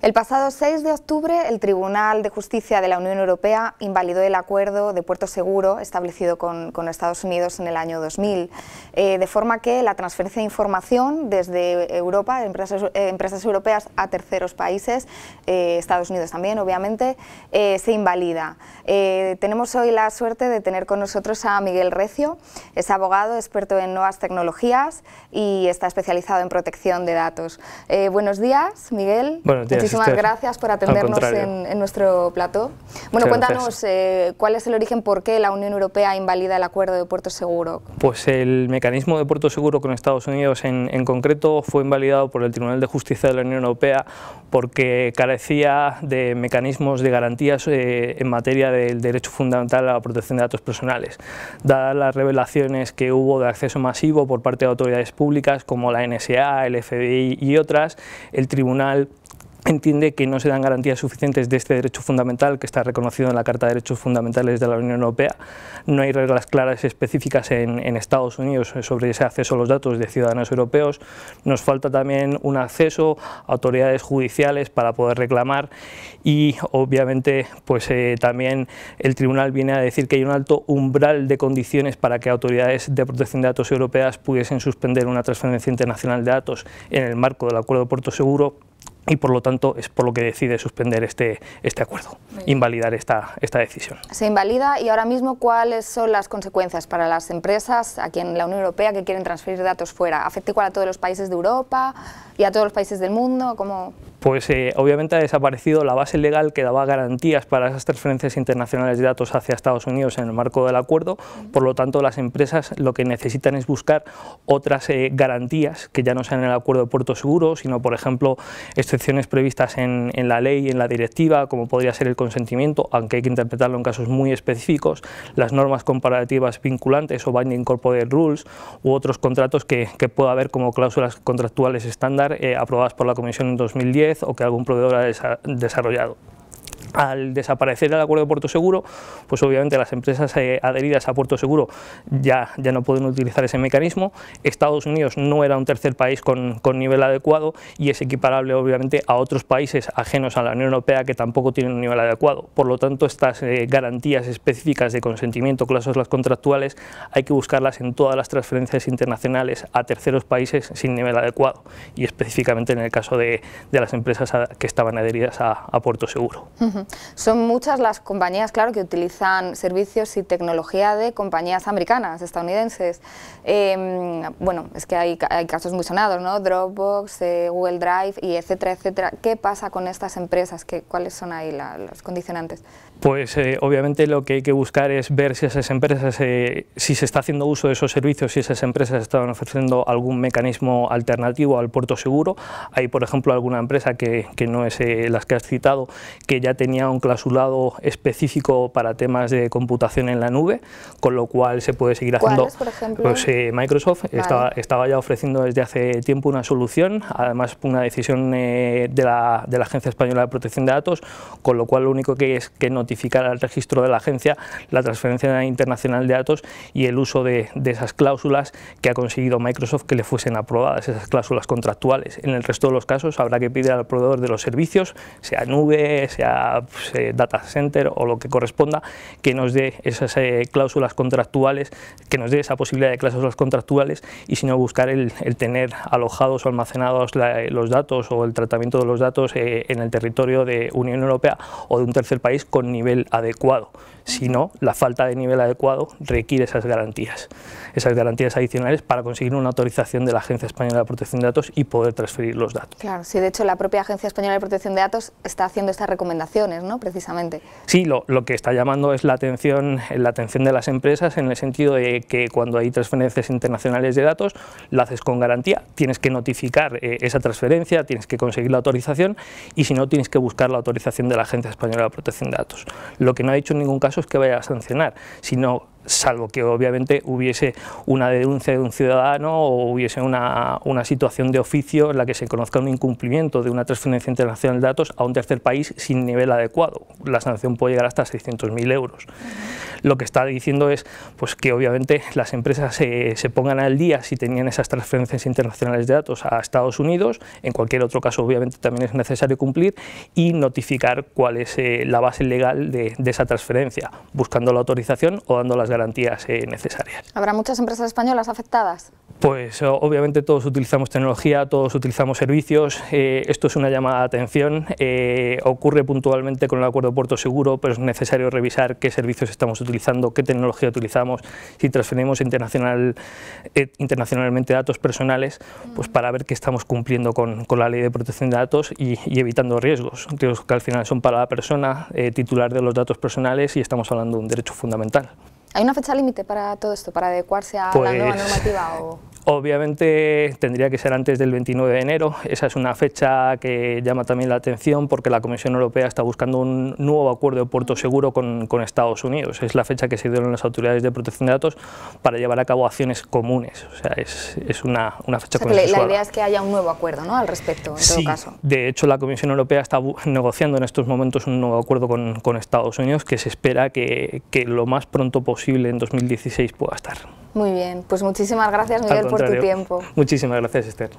El pasado 6 de octubre, el Tribunal de Justicia de la Unión Europea invalidó el acuerdo de puerto seguro establecido con Estados Unidos en el año 2000, de forma que la transferencia de información desde Europa, empresas europeas a terceros países, Estados Unidos también, obviamente, se invalida. Tenemos hoy la suerte de tener con nosotros a Miguel Recio, es abogado, experto en nuevas tecnologías y está especializado en protección de datos. Buenos días, Miguel. Buenos días. Muchísimas gracias por atendernos en nuestro plató. Bueno, cuéntanos cuál es el origen, por qué la Unión Europea invalida el acuerdo de puerto seguro. Pues el mecanismo de puerto seguro con Estados Unidos en concreto fue invalidado por el Tribunal de Justicia de la Unión Europea porque carecía de mecanismos de garantías en materia del derecho fundamental a la protección de datos personales. Dadas las revelaciones que hubo de acceso masivo por parte de autoridades públicas como la NSA, el FBI y otras, el Tribunal entiende que no se dan garantías suficientes de este derecho fundamental que está reconocido en la Carta de Derechos Fundamentales de la Unión Europea. No hay reglas claras y específicas en Estados Unidos sobre ese acceso a los datos de ciudadanos europeos. Nos falta también un acceso a autoridades judiciales para poder reclamar y obviamente pues también el tribunal viene a decir que hay un alto umbral de condiciones para que autoridades de protección de datos europeas pudiesen suspender una transferencia internacional de datos en el marco del acuerdo de puerto seguro, y por lo tanto es por lo que decide suspender este acuerdo, invalidar esta decisión. Se invalida y ahora mismo ¿cuáles son las consecuencias para las empresas aquí en la Unión Europea que quieren transferir datos fuera? ¿Afecta igual a todos los países de Europa y a todos los países del mundo? ¿Cómo? Pues obviamente ha desaparecido la base legal que daba garantías para esas transferencias internacionales de datos hacia Estados Unidos en el marco del acuerdo, por lo tanto las empresas lo que necesitan es buscar otras garantías que ya no sean en el acuerdo de puerto seguro, sino por ejemplo excepciones previstas en la ley y en la directiva, como podría ser el consentimiento, aunque hay que interpretarlo en casos muy específicos, las normas comparativas vinculantes o binding corporate rules u otros contratos que pueda haber como cláusulas contractuales estándar aprobadas por la Comisión en 2010 o que algún proveedor ha desarrollado. Al desaparecer el acuerdo de puerto seguro, pues obviamente las empresas adheridas a puerto seguro ya no pueden utilizar ese mecanismo. Estados Unidos no era un tercer país con nivel adecuado y es equiparable obviamente a otros países ajenos a la Unión Europea que tampoco tienen un nivel adecuado. Por lo tanto, estas garantías específicas de consentimiento, cláusulas contractuales, hay que buscarlas en todas las transferencias internacionales a terceros países sin nivel adecuado y específicamente en el caso de las empresas que estaban adheridas a puerto seguro. Son muchas las compañías, claro, que utilizan servicios y tecnología de compañías americanas, estadounidenses. Bueno, es que hay casos muy sonados, ¿no? Dropbox, Google Drive y etcétera, etcétera. ¿Qué pasa con estas empresas? ¿Cuáles son ahí los condicionantes? Pues obviamente lo que hay que buscar es ver si esas empresas, si se está haciendo uso de esos servicios, si esas empresas estaban ofreciendo algún mecanismo alternativo al puerto seguro. Hay, por ejemplo, alguna empresa que no es las que has citado, que ya tenía un clausulado específico para temas de computación en la nube, con lo cual se puede seguir haciendo. ¿Cuáles, por ejemplo? Pues Microsoft estaba ya ofreciendo desde hace tiempo una solución, además una decisión de la Agencia Española de Protección de Datos, con lo cual lo único que es que notificar al registro de la agencia la transferencia internacional de datos y el uso de esas cláusulas que ha conseguido Microsoft que le fuesen aprobadas, esas cláusulas contractuales. En el resto de los casos habrá que pedir al proveedor de los servicios, sea nube, sea data center o lo que corresponda, que nos dé esas cláusulas contractuales, que nos dé esa posibilidad de cláusulas contractuales y si no buscar el tener alojados o almacenados los datos o el tratamiento de los datos en el territorio de Unión Europea o de un tercer país con nivel adecuado. Si no, la falta de nivel adecuado requiere esas garantías adicionales para conseguir una autorización de la Agencia Española de Protección de Datos y poder transferir los datos. Claro, sí, de hecho la propia Agencia Española de Protección de Datos está haciendo estas recomendaciones, ¿no? Precisamente. Sí, lo que está llamando es la atención de las empresas en el sentido de que cuando hay transferencias internacionales de datos, la haces con garantía, tienes que notificar esa transferencia, tienes que conseguir la autorización y si no, tienes que buscar la autorización de la Agencia Española de Protección de Datos. Lo que no ha dicho en ningún caso es que vaya a sancionar, sino salvo que obviamente hubiese una denuncia de un ciudadano o hubiese una situación de oficio en la que se conozca un incumplimiento de una transferencia internacional de datos a un tercer país sin nivel adecuado. La sanción puede llegar hasta 600.000 euros. Lo que está diciendo es pues, que obviamente las empresas se pongan al día si tenían esas transferencias internacionales de datos a Estados Unidos. En cualquier otro caso obviamente también es necesario cumplir y notificar cuál es la base legal de esa transferencia, buscando la autorización o dando las garantías necesarias. ¿Habrá muchas empresas españolas afectadas? Pues obviamente todos utilizamos tecnología, todos utilizamos servicios, esto es una llamada de atención, ocurre puntualmente con el acuerdo de puerto seguro, pero es necesario revisar qué servicios estamos utilizando, qué tecnología utilizamos, si transferimos internacionalmente datos personales, pues para ver que estamos cumpliendo con la ley de protección de datos y evitando riesgos que al final son para la persona titular de los datos personales y estamos hablando de un derecho fundamental. ¿Hay una fecha límite para todo esto, para adecuarse a la nueva normativa? Obviamente tendría que ser antes del 29 de enero, esa es una fecha que llama también la atención porque la Comisión Europea está buscando un nuevo acuerdo de puerto seguro con Estados Unidos, es la fecha que se dieron las autoridades de protección de datos para llevar a cabo acciones comunes, o sea, es una fecha consensuada. La idea es que haya un nuevo acuerdo, ¿no?, al respecto, en todo caso. De hecho la Comisión Europea está negociando en estos momentos un nuevo acuerdo con Estados Unidos que se espera que lo más pronto posible en 2016 pueda estar. Muy bien, pues muchísimas gracias, Miguel, por tu tiempo. Muchísimas gracias, Esther.